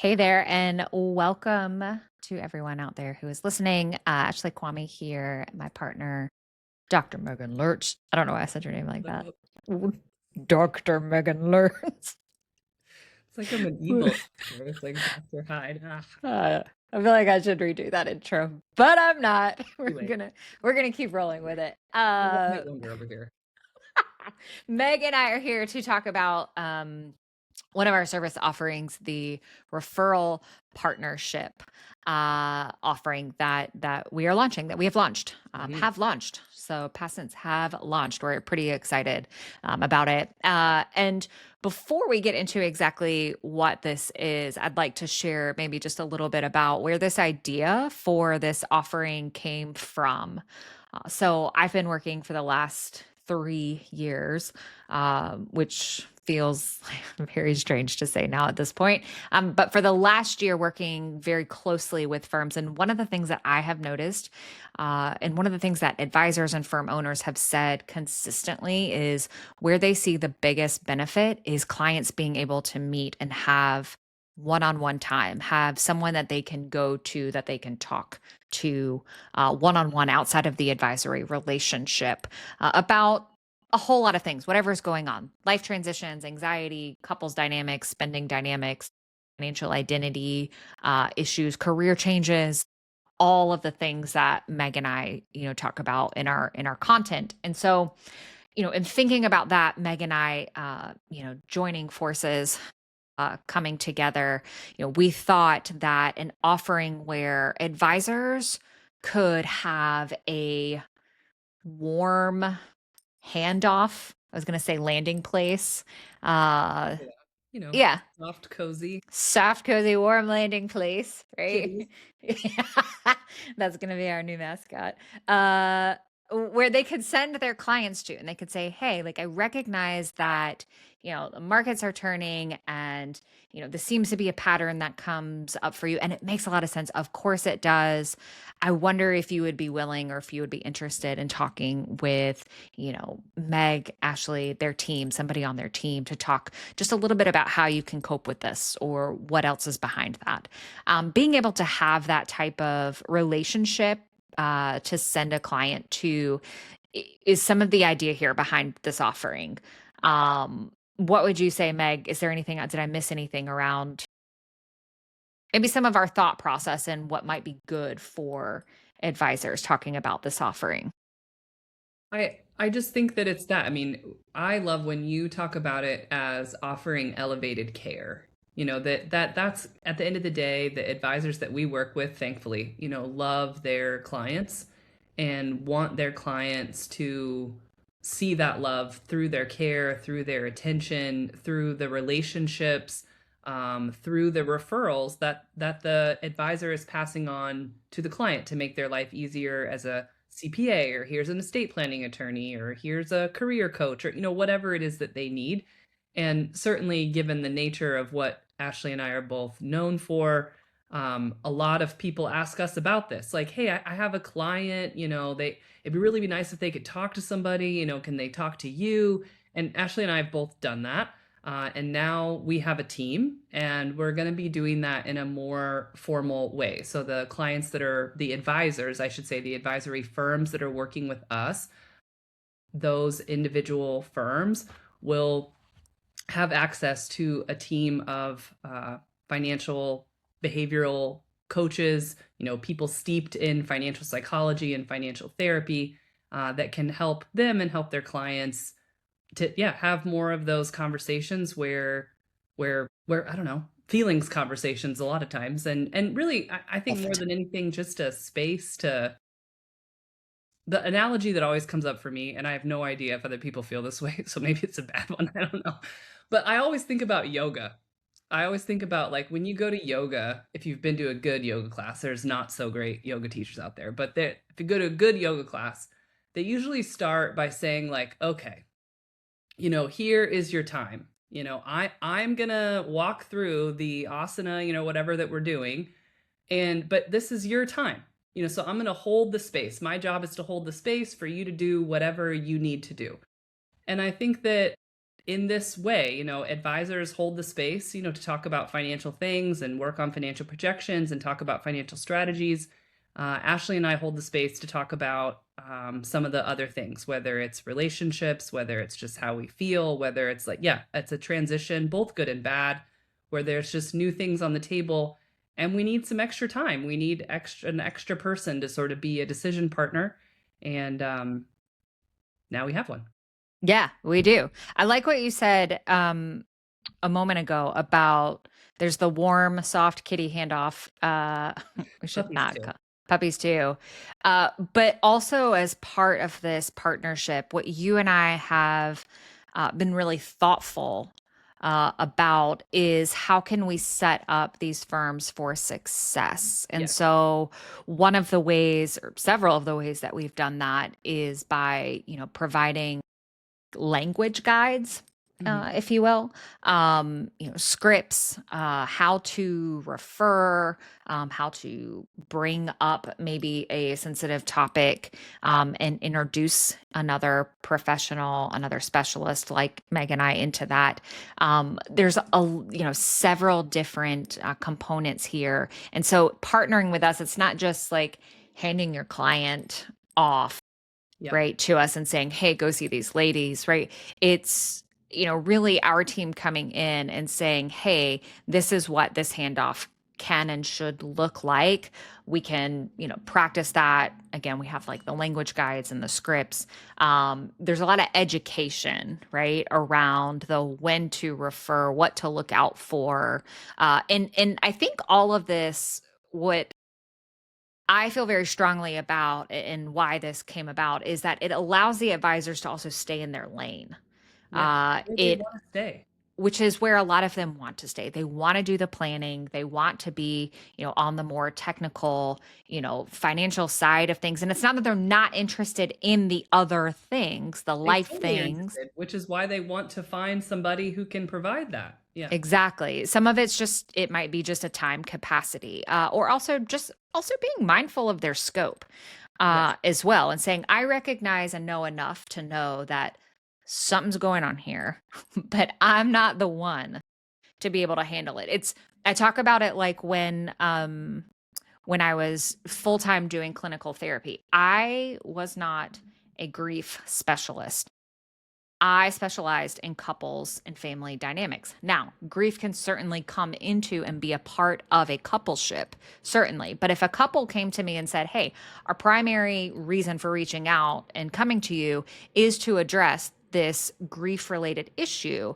Hey there, and welcome to everyone out there who is listening. Ashley Quamme here, my partner, Dr. Meghaan Lurtz. I don't know why I said your name like that. Dr. Meghaan Lurtz. It's like I'm an evil character. It's like Dr. Hyde. I feel like I should redo that intro, but I'm not. We're Too late. gonna keep rolling with it. The one hit wonder over here. Meg and I are here to talk about one of our service offerings, the Referral Partnership offering that we are launching, that we have launched, So past tense have launched. We're pretty excited about it. And before we get into exactly what this is, I'd like to share maybe just a little bit about where this idea for this offering came from. So I've been working for the last 3 years, which feels very strange to say now at this point. But for the last year, working very closely with firms. And one of the things that I have noticed, and one of the things that advisors and firm owners have said consistently, is where they see the biggest benefit is clients being able to meet and have one-on-one time, have someone that they can go to, that they can talk to one-on-one outside of the advisory relationship about a whole lot of things, whatever's going on: life transitions, anxiety, couples dynamics, spending dynamics, financial identity issues, career changes, all of the things that Meg and I, talk about in our content. And so, in thinking about that, Meg and I, joining forces, coming together, we thought that an offering where advisors could have a warm handoff. I was going to say landing place. Uh, Yeah. You know, yeah, soft, cozy soft, cozy, warm landing place, kitties. right? That's going to be our new mascot. Where they could send their clients to, and they could say, hey, like, I recognize that, the markets are turning, and, this seems to be a pattern that comes up for you. And it makes a lot of sense. Of course it does. I wonder if you would be willing, or if you would be interested in talking with, Meg, Ashley, their team, somebody on their team, to talk just a little bit about how you can cope with this, or what else is behind that. Being able to have that type of relationship to send a client to is some of the idea here behind this offering. What would you say, Meg? Is there anything, did I miss anything around maybe some of our thought process and what might be good for advisors talking about this offering? I just think that it's that. I mean, I love when you talk about it as offering elevated care. That's at the end of the day, the advisors that we work with, thankfully, love their clients and want their clients to see that love through their care, through their attention, through the relationships, through the referrals that the advisor is passing on to the client to make their life easier, as a CPA, or here's an estate planning attorney, or here's a career coach, or whatever it is that they need. And certainly, given the nature of what Ashley and I are both known for, a lot of people ask us about this. Like, hey, I have a client, it'd really be nice if they could talk to somebody, can they talk to you? And Ashley and I have both done that. And now we have a team, and we're going to be doing that in a more formal way. So the clients that are the advisors, I should say, the advisory firms that are working with us, those individual firms will have access to a team of financial behavioral coaches, people steeped in financial psychology and financial therapy, that can help them and help their clients to, have more of those conversations where I don't know, feelings conversations a lot of times. And really, I think more than anything, just a space to, the analogy that always comes up for me, and I have no idea if other people feel this way, so maybe it's a bad one, I don't know. But I always think about yoga. I always think about, like, when you go to yoga, if you've been to a good yoga class, there's not so great yoga teachers out there, but if you go to a good yoga class, they usually start by saying, like, okay, here is your time. I'm gonna walk through the asana, whatever that we're doing, but this is your time. So I'm gonna hold the space. My job is to hold the space for you to do whatever you need to do. And I think that in this way, advisors hold the space, to talk about financial things and work on financial projections and talk about financial strategies. Ashley and I hold the space to talk about some of the other things, whether it's relationships, whether it's just how we feel, whether it's like, yeah, it's a transition, both good and bad, where there's just new things on the table. And we need some extra time. We need an extra person to sort of be a decision partner. And now we have one. Yeah, we do. I like what you said a moment ago about there's the warm, soft kitty handoff. We should Puppies not too. call puppies too. But also as part of this partnership, what you and I have been really thoughtful about is how can we set up these firms for success? And Yes. so one of the ways, or several of the ways that we've done that is by, providing language guides, Mhm. if you will, scripts, how to refer, how to bring up maybe a sensitive topic, and introduce another professional, another specialist like Meg and I into that. There's several different components here, and so partnering with us, it's not just like handing your client off, Yep. right, to us and saying, hey, go see these ladies, right? It's, really our team coming in and saying, hey, this is what this handoff can and should look like. We can, practice that. Again, we have like the language guides and the scripts. There's a lot of education, right, around the when to refer, what to look out for. And I think all of this, what I feel very strongly about and why this came about is that it allows the advisors to also stay in their lane. Yeah. Where they It want to stay. which is where a lot of them want to stay. They want to do the planning. They want to be, on the more technical, financial side of things. And it's not that they're not interested in the other things, the They life totally are things. interested, which is why they want to find somebody who can provide that. Yeah. Exactly. Some of it's just, it might be just a time capacity, or also being mindful of their scope, Yes. as well, and saying, I recognize and know enough to know that something's going on here, but I'm not the one to be able to handle it. I talk about it like when I was full-time doing clinical therapy, I was not a grief specialist. I specialized in couples and family dynamics. Now, grief can certainly come into and be a part of a coupleship, certainly. But if a couple came to me and said, hey, our primary reason for reaching out and coming to you is to address this grief related issue,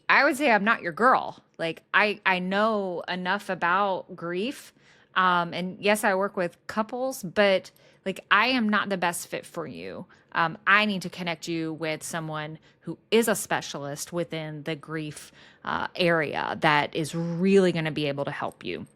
I would say I'm not your girl. Like I know enough about grief. And yes, I work with couples, but like I am not the best fit for you. I need to connect you with someone who is a specialist within the grief area that is really going to be able to help you.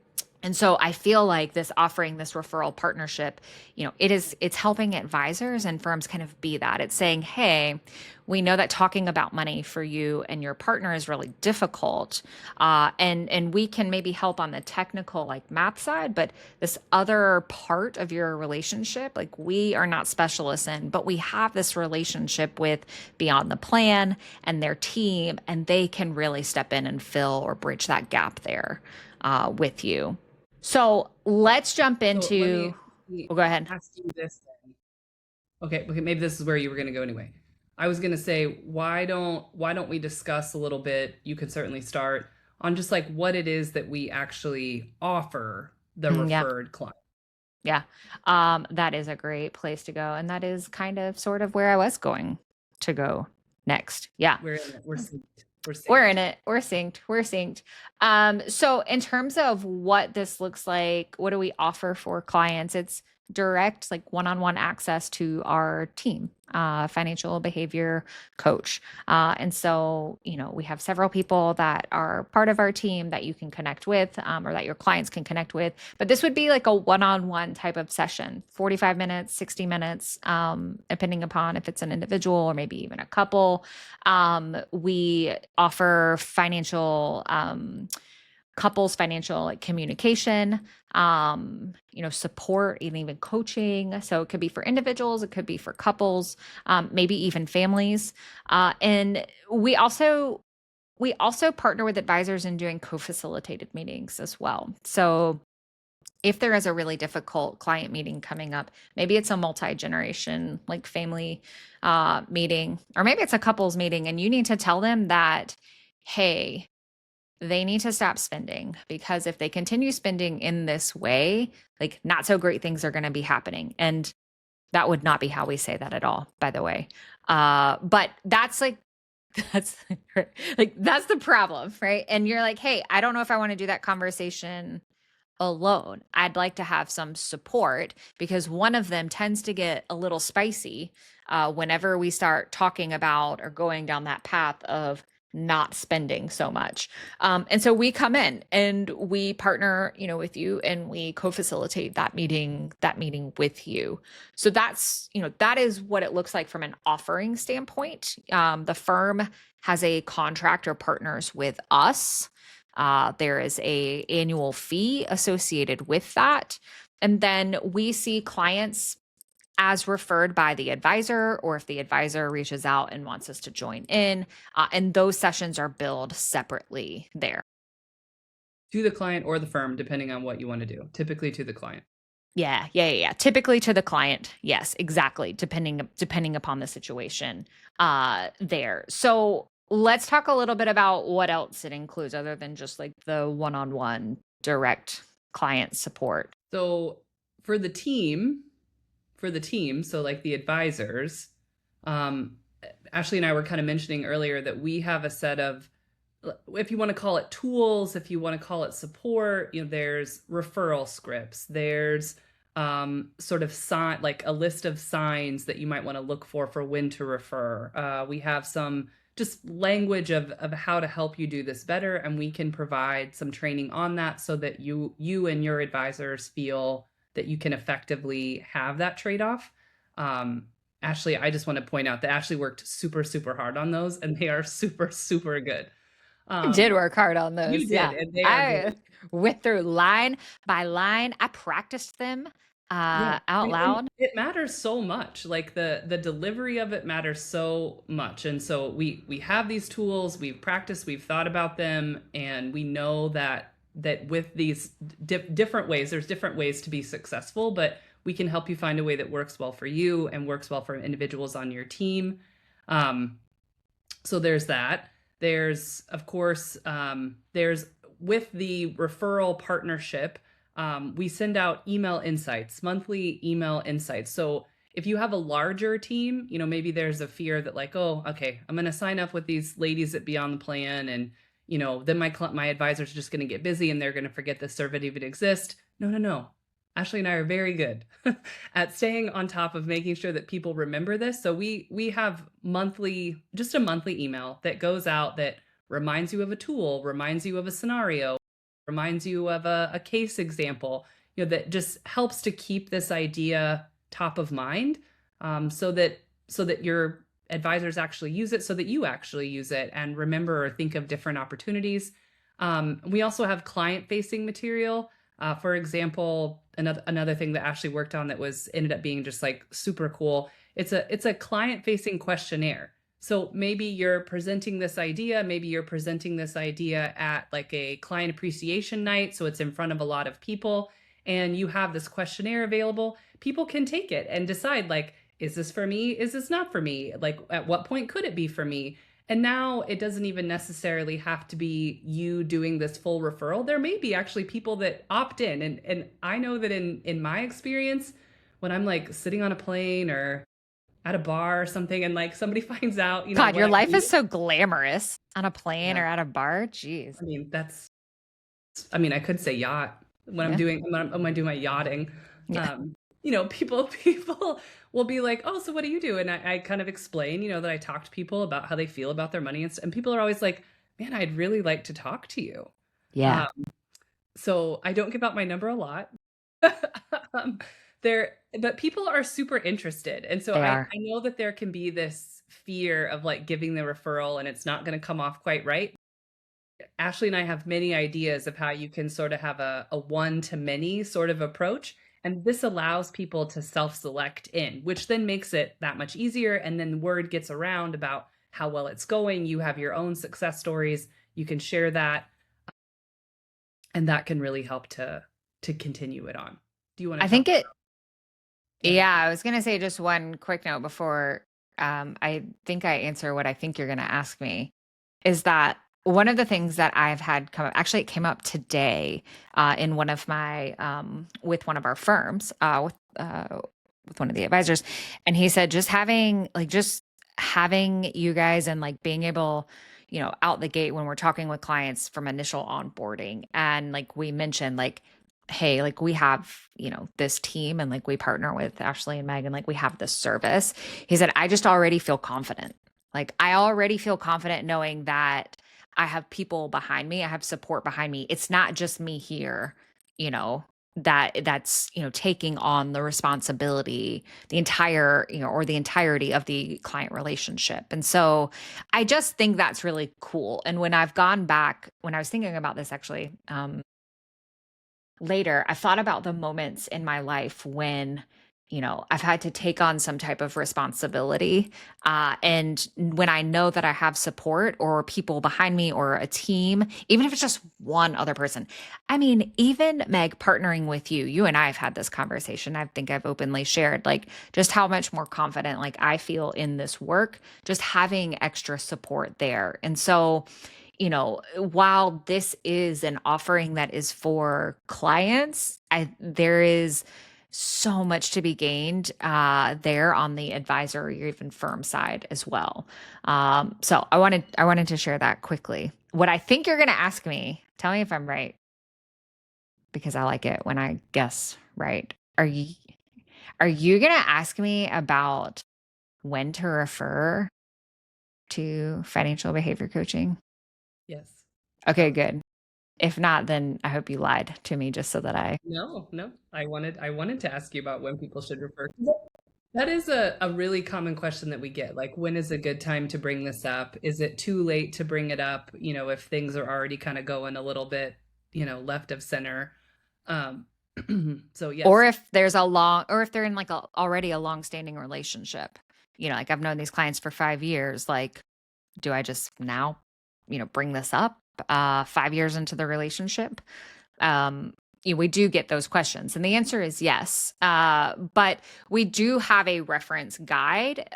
And so I feel like this offering this referral partnership, it's helping advisors and firms kind of be that. It's saying, hey, we know that talking about money for you and your partner is really difficult. And we can maybe help on the technical like math side, but this other part of your relationship, like we are not specialists in, but we have this relationship with Beyond the Plan and their team, and they can really step in and fill or bridge that gap there with you. So let's jump So let me, into. let me Oh, go ahead. ask you this then. Okay, okay, maybe this is where you were going to go anyway. I was going to say, why don't we discuss a little bit? You could certainly start on just like what it is that we actually offer the Yeah, referred client. yeah. That is a great place to go, and that is kind of sort of where I was going to go next. Yeah. We're in it. We're synced. We're We're synced. in it. We're synced. We're synced. So in terms of what this looks like, what do we offer for clients? It's direct, like one-on-one access to our team, financial behavior coach. And so, we have several people that are part of our team that you can connect with, or that your clients can connect with. But this would be like a one-on-one type of session, 45 minutes, 60 minutes, depending upon if it's an individual or maybe even a couple. We offer financial couples financial like communication, support and even coaching. So it could be for individuals, it could be for couples, maybe even families. And we also partner with advisors in doing co-facilitated meetings as well. So if there is a really difficult client meeting coming up, maybe it's a multi-generation like family meeting, or maybe it's a couples meeting, and you need to tell them that, hey, they need to stop spending, because if they continue spending in this way, like not so great things are going to be happening. And that would not be how we say that at all, by the way. But that's like, that's that's the problem, right? And you're like, hey, I don't know if I want to do that conversation alone. I'd like to have some support, because one of them tends to get a little spicy whenever we start talking about or going down that path of not spending so much. And so we come in and we partner, with you, and we co-facilitate that meeting with you. So that is what it looks like from an offering standpoint. The firm has a contract or partners with us. There is a annual fee associated with that. And then we see clients as referred by the advisor, or if the advisor reaches out and wants us to join in, and those sessions are billed separately there. To the client or the firm, depending on what you want to do. Typically to the client. Yeah. Typically to the client. Yes, exactly. Depending upon the situation there. So let's talk a little bit about what else it includes other than just like the one-on-one direct client support. So for the team, so like the advisors, Ashley and I were kind of mentioning earlier that we have a set of, if you want to call it tools, if you want to call it support, there's referral scripts, there's sort of like a list of signs that you might want to look for when to refer. We have some just language of how to help you do this better, and we can provide some training on that so that you and your advisors feel that you can effectively have that trade-off. Ashley, I just want to point out that Ashley worked super, super hard on those, and they are super, super good. I did work hard on those. You did, Yeah. and they are good. Went through line by line. I practiced them Yeah, out loud. it matters so much. Like the delivery of it matters so much. And so we have these tools, we've practiced, we've thought about them, and we know that with these different ways, there's different ways to be successful, but we can help you find a way that works well for you and works well for individuals on your team. So there's that. There's, of course, there's with the referral partnership, we send out monthly email insights. So if you have a larger team, maybe there's a fear that like, oh, okay, I'm going to sign up with these ladies that be on the plan, and then my advisors are just going to get busy and they're going to forget this service even exists. No. Ashley and I are very good at staying on top of making sure that people remember this. So we have just a monthly email that goes out that reminds you of a tool, reminds you of a scenario, reminds you of a case example, that just helps to keep this idea top of mind, so that your advisors actually use it, so that you actually use it and remember or think of different opportunities. We also have client-facing material. For example, another thing that Ashley worked on that ended up being just like super cool. It's a client-facing questionnaire. So maybe you're presenting this idea at like a client appreciation night, so it's in front of a lot of people, and you have this questionnaire available. People can take it and decide like, is this for me? Is this not for me? Like, at what point could it be for me? And now it doesn't even necessarily have to be you doing this full referral. There may be actually people that opt in. And I know that in my experience, when I'm like sitting on a plane or at a bar or something, and like somebody finds out, God, your life is so glamorous on a plane or at a bar. Jeez. I could say yacht when I'm doing my yachting. Yeah. People will be like, oh, so what do you do? And I kind of explain, that I talk to people about how they feel about their money, and people are always like, man, I'd really like to talk to you. Yeah. So I don't give out my number a lot. But people are super interested. And so I know that there can be this fear of like giving the referral and it's not going to come off quite right. Ashley and I have many ideas of how you can sort of have a one to many sort of approach. And this allows people to self select in, which then makes it that much easier. And then word gets around about how well it's going. You have your own success stories. You can share that. And that can really help to continue it on. Do you want to I talk think it, about? Yeah. yeah, I was going to say just one quick note before I think I answer what I think you're going to ask me is that one of the things that I've had come up, actually, it came up today in one of my, with one of our firms, with one of the advisors. And he said, just having you guys and like being able, out the gate when we're talking with clients from initial onboarding. And like we mentioned, like, hey, like we have, this team and like we partner with Ashley and Meg and like we have this service. He said, I just already feel confident. Like I already feel confident knowing that I have people behind me, I have support behind me. It's not just me here, you know, that's, taking on the responsibility, the entire, or the entirety of the client relationship. And so I just think that's really cool. And when I've gone back, when I was thinking about this actually, later, I thought about the moments in my life when, I've had to take on some type of responsibility. And when I know that I have support or people behind me or a team, even if it's just one other person. I mean, even Meg, partnering with you, you and I have had this conversation. I think I've openly shared like just how much more confident like I feel in this work, just having extra support there. And so, while this is an offering that is for clients, there is so much to be gained there on the advisor or even firm side as well. So I wanted to share that quickly. What I think you're going to ask me, tell me if I'm right, because I like it when I guess right. Are you going to ask me about when to refer to financial behavior coaching? Yes. Okay, good. If not, then I hope you lied to me just so that I. No, no. I wanted to ask you about when people should refer. That is a really common question that we get. Like, when is a good time to bring this up? Is it too late to bring it up, if things are already kind of going a little bit, left of center? Um, so Or yes. if there's a long, or if they're in like already a long-standing relationship. Like I've known these clients for 5 years. Like, do I just now, bring this up 5 years into the relationship? We do get those questions, and the answer is yes. But we do have a reference guide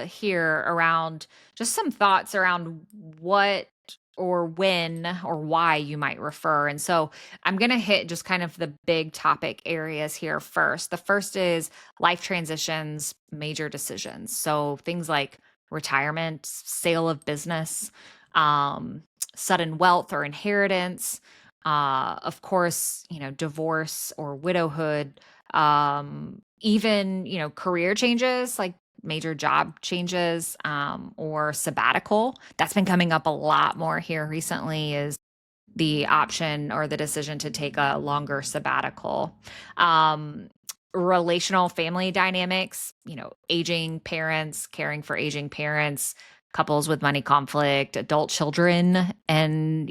here around just some thoughts around what or when or why you might refer. And so I'm going to hit just kind of the big topic areas here first. The first is life transitions, major decisions. So things like retirement, sale of business, sudden wealth or inheritance, of course, divorce or widowhood, even, career changes like major job changes, or sabbatical. That's been coming up a lot more here recently is the option or the decision to take a longer sabbatical. Relational family dynamics, aging parents, caring for aging parents, couples with money conflict, adult children, and,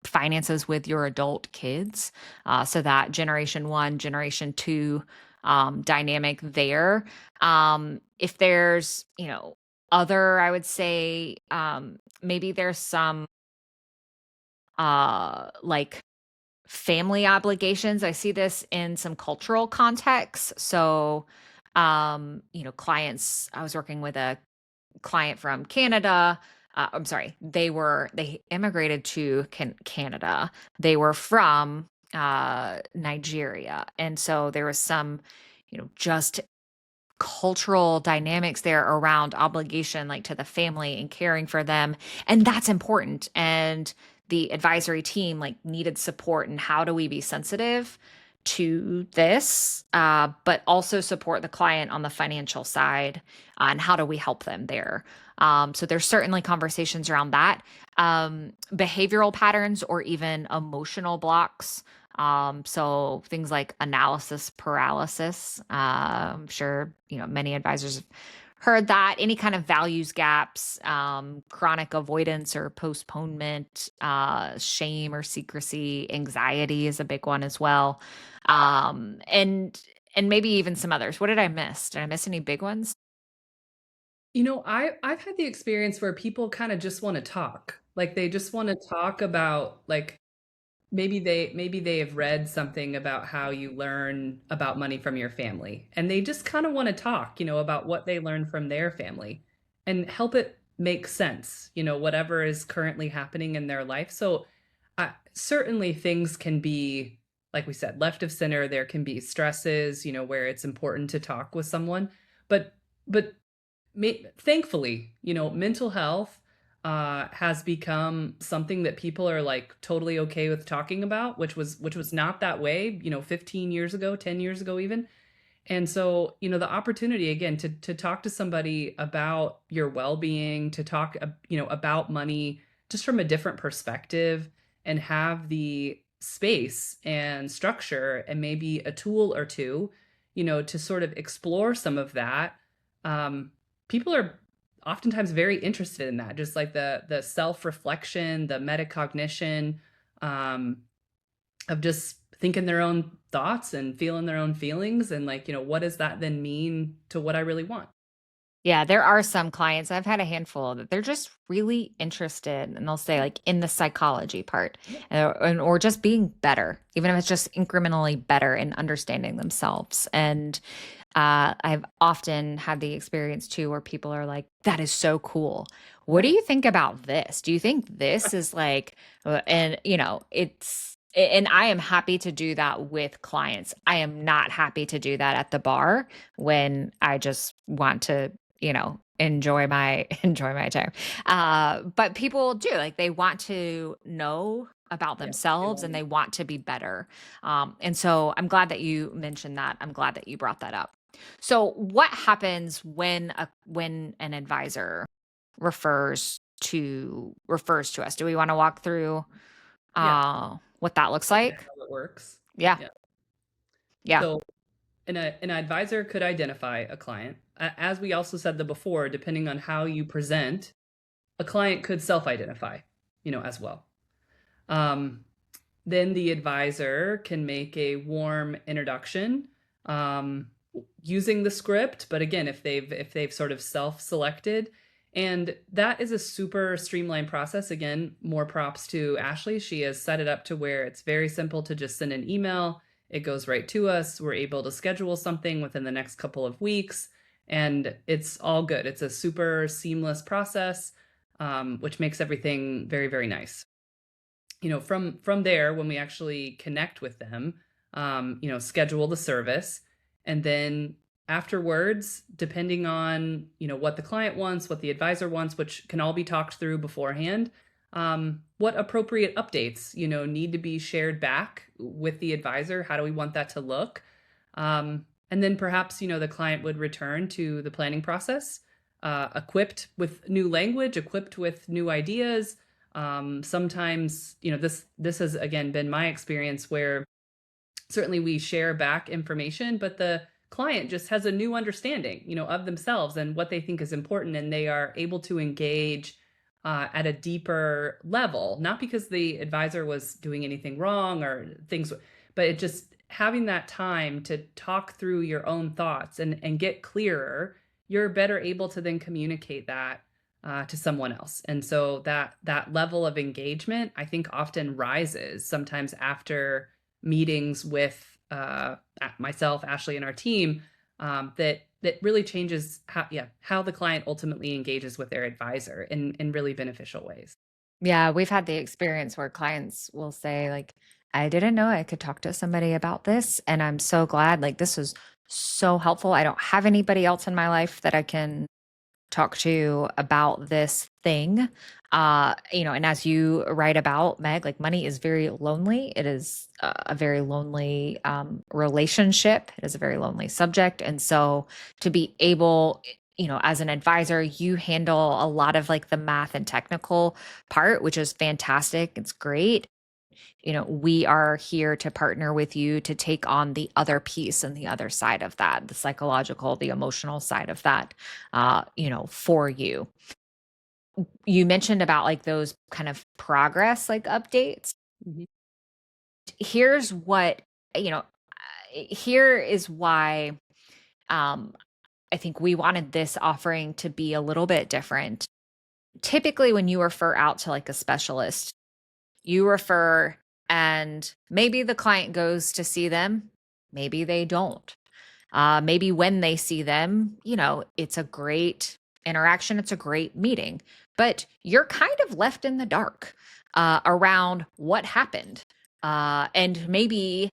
finances with your adult kids. So that generation one, generation two dynamic there. If there's, other, I would say, maybe there's some like family obligations. I see this in some cultural contexts. So, clients, I was working with a client from Canada. I'm sorry, they immigrated to Canada. They were from Nigeria. And so there was some, just cultural dynamics there around obligation, like to the family and caring for them. And that's important. And the advisory team like needed support and how do we be sensitive to this, but also support the client on the financial side, and how do we help them there. So there's certainly conversations around that, behavioral patterns or even emotional blocks. So things like analysis paralysis. I'm sure, many advisors have heard that. Any kind of values gaps, chronic avoidance or postponement, shame or secrecy, anxiety is a big one as well. Um, and and maybe even some others. What did I miss? Did I miss any big ones? I've had the experience where people kind of just want to talk. Like they just want to talk about like maybe they have read something about how you learn about money from your family and they just kind of want to talk, about what they learned from their family and help it make sense, whatever is currently happening in their life. So certainly things can be, like we said, left of center. There can be stresses, where it's important to talk with someone, but thankfully, mental health has become something that people are like totally okay with talking about, which was not that way, 15 years ago, 10 years ago even. And so, the opportunity again to talk to somebody about your well-being, to talk, about money just from a different perspective and have the space and structure and maybe a tool or two, to sort of explore some of that. Um, People are oftentimes very interested in that, just like the self-reflection, the metacognition, um, of just thinking their own thoughts and feeling their own feelings and like, what does that then mean to what I really want? Yeah, there are some clients, I've had a handful that they're just really interested and they'll say Yeah. like in the psychology part, Yeah. or just being better, even if it's just incrementally better in understanding themselves. And I've often had the experience too where people are like, that is so cool. What do Right. you think about this? Do you think this is like, and and I am happy to do that with clients. I am not happy to do that at the bar when I just want to, enjoy my enjoy my time. But people do, like, they want to know about Yeah. They themselves want and to they want to be better. And so I'm glad that you mentioned that. I'm glad that you brought that up. So what happens when an advisor refers to us? Do we want to walk through yeah, what that looks kind of like? how it works. Yeah. Yeah. Yeah. So an advisor could identify a client. As we also said the before, depending on how you present, a client could self-identify, as well. Um, then the advisor can make a warm introduction, um, using the script, but again, if they've sort of self-selected, and that is a super streamlined process. Again, more props to Ashley. She has set it up to where it's very simple to just send an email. It goes right to us. We're able to schedule something within the next couple of weeks, and it's all good. It's a super seamless process, which makes everything very, very nice. From there, when we actually connect with them, schedule the service, and then afterwards, depending on what the client wants, what the advisor wants, which can all be talked through beforehand, what appropriate updates need to be shared back with the advisor. How do we want that to look? And then perhaps the client would return to the planning process, equipped with new language, equipped with new ideas. Sometimes, this has again been my experience where certainly we share back information, but the client just has a new understanding, of themselves and what they think is important, and they are able to engage at a deeper level, not because the advisor was doing anything wrong or things, but it just having that time to talk through your own thoughts and get clearer. You're better able to then communicate that to someone else. And so that level of engagement, I think, often rises sometimes after meetings with myself, Ashley, and our team. That really changes how the client ultimately engages with their advisor in really beneficial ways. Yeah, we've had the experience where clients will say like, I didn't know I could talk to somebody about this, and I'm so glad. Like, this was so helpful. I don't have anybody else in my life that I can talk to about this thing. And as you write about, Meg, like, money is very lonely. It is a very lonely relationship. It is a very lonely subject. And so to be able, as an advisor, you handle a lot of like the math and technical part, which is fantastic. It's great. we are here to partner with you to take on the other piece and the other side of that, the psychological, the emotional side of that, for you. You mentioned about like those kind of progress, like updates. Mhm. Here's what, you know, here is why um, I think we wanted this offering to be a little bit different. Typically, when you refer out to like a specialist, you refer and maybe the client goes to see them, maybe they don't. Maybe when they see them, it's a great interaction, it's a great meeting, but you're kind of left in the dark around what happened. And maybe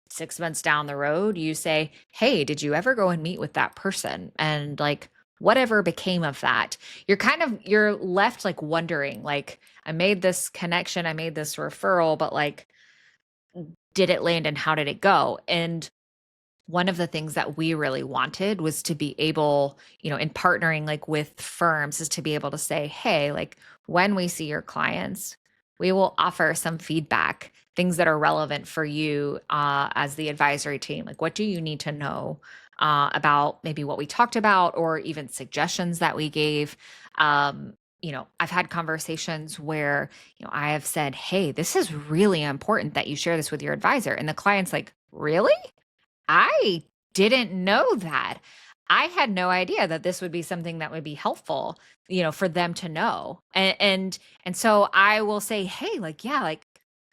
6 months down the road, you say, hey, did you ever go and meet with that person? And like, whatever became of that? You're left like wondering, like, I made this connection, I made this referral, but like, did it land and how did it go? And one of the things that we really wanted was to be able, in partnering like with firms, is to be able to say, hey, like when we see your clients, we will offer some feedback, things that are relevant for you as the advisory team. Like, what do you need to know about maybe what we talked about, or even suggestions that we gave? I've had conversations where, I have said, hey, this is really important that you share this with your advisor. And the client's like, really? I didn't know that. I had no idea that this would be something that would be helpful, for them to know. And so I will say, hey, like, yeah, like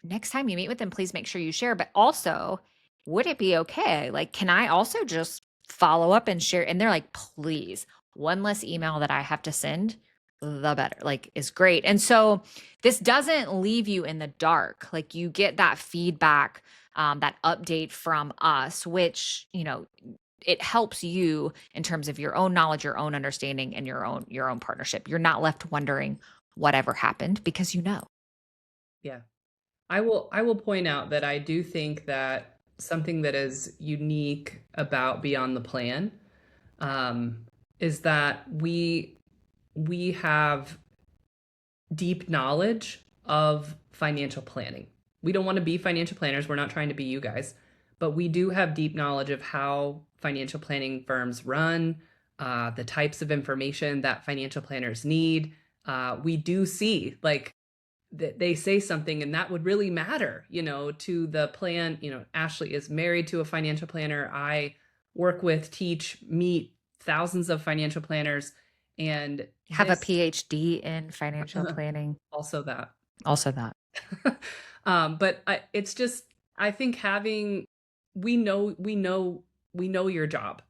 next time you meet with them, please make sure you share. But also, would it be okay? Like, can I also just follow up and share? And they're like, please, one less email that I have to send, the better, like, is great. And so this doesn't leave you in the dark. Like, you get that feedback, that update from us, which, it helps you in terms of your own knowledge, your own understanding, and your own partnership. You're not left wondering whatever happened because you know. Yeah. I will point out that I do think that something that is unique about Beyond the Plan, um, is that we have deep knowledge of financial planning. We don't want to be financial planners. We're not trying to be you guys, but we do have deep knowledge of how financial planning firms run, the types of information that financial planners need. We do see like that they say something and that would really matter, to the plan. Ashley is married to a financial planner. I work with, teach, meet thousands of financial planners. And Have a this PhD in financial planning. also that. Also that. But it's just, I think having, we know your job,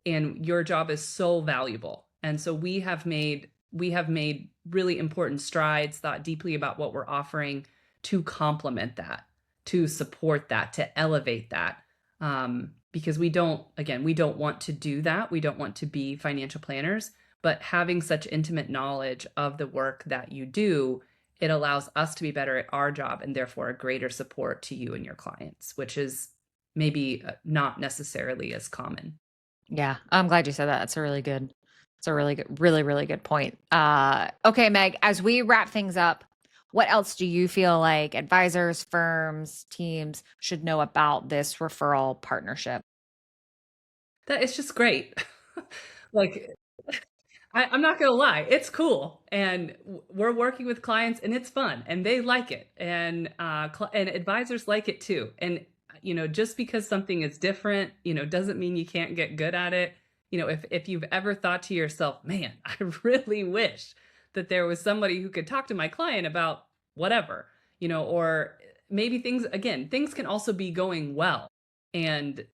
and your job is so valuable. And so we have made really important strides, thought deeply about what we're offering to complement that, to support that, to elevate that. Because we don't want to do that. We don't want to be financial planners, but having such intimate knowledge of the work that you do, it allows us to be better at our job and therefore a greater support to you and your clients, which is maybe not necessarily as common. Yeah, I'm glad you said that. It's a really good, really, really good point. Okay, Meg, as we wrap things up, what else do you feel like advisors, firms, teams should know about this referral partnership? That it's just great. Like, I'm not gonna lie, it's cool, and we're working with clients, and it's fun, and they like it, and and advisors like it too. And just because something is different, doesn't mean you can't get good at it. If you've ever thought to yourself, "Man, I really wish that there was somebody who could talk to my client about whatever," or maybe things can also be going well, and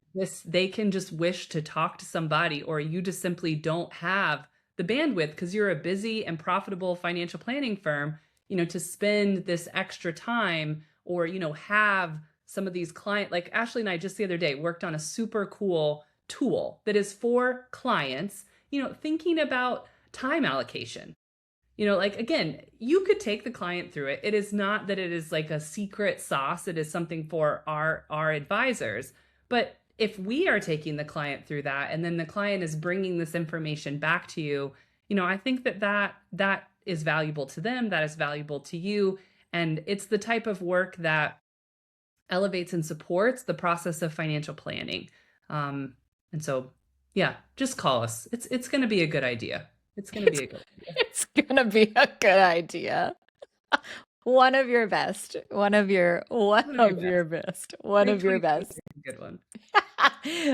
they can just wish to talk to somebody, or you just simply don't have the bandwidth because you're a busy and profitable financial planning firm, to spend this extra time, or, have some of these like Ashley and I just the other day worked on a super cool tool that is for clients, thinking about time allocation. Like, again, you could take the client through it. It is not that it is like a secret sauce. It is something for our advisors. But if we are taking the client through that, and then the client is bringing this information back to you, I think that is valuable to them. That is valuable to you. And it's the type of work that elevates and supports the process of financial planning. And so, yeah, just call us. It's going to be a good idea. It's going to be a good idea. It's gonna be a good idea. One of your best. One of your One of your best. best. One of your 2026 best. is a good one.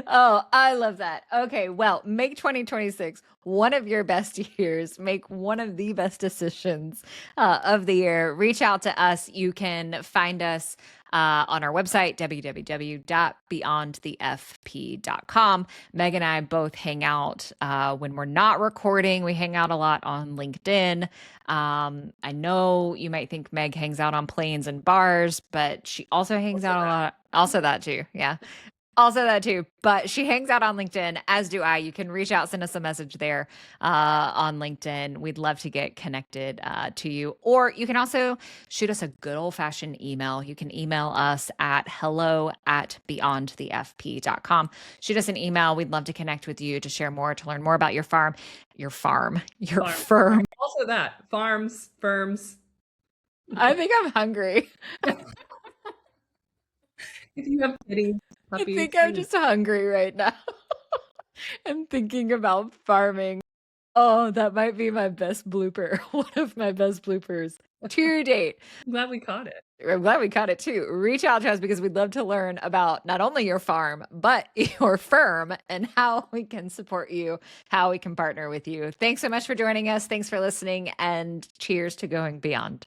Oh, I love that. Okay, well, make 2026 one of your best years. Make one of the best decisions of the year. Reach out to us. You can find us on our website, www.beyondthefp.com. Meg and I both hang out when we're not recording. We hang out a lot on LinkedIn. I know you might think Meg hangs out on planes and bars, but she also hangs Also out a that. lot. Also, that too. Yeah. Also that too, but she hangs out on LinkedIn, as do I. You can reach out, send us a message there on LinkedIn. We'd love to get connected to you. Or you can also shoot us a good old-fashioned email. You can email us at hello@beyondthefp.com. Shoot us an email. We'd love to connect with you, to share more, to learn more about your firm. Your firm. Also that. Farms, firms. I think I'm hungry. If you have kitties, I puppies, think I'm just hungry right now. I'm thinking about farming. Oh, that might be my best blooper. One of my best bloopers to date. I'm glad we caught it. I'm glad we caught it too. Reach out to us because we'd love to learn about not only your farm, but your firm and how we can support you, how we can partner with you. Thanks so much for joining us. Thanks for listening, and cheers to going beyond.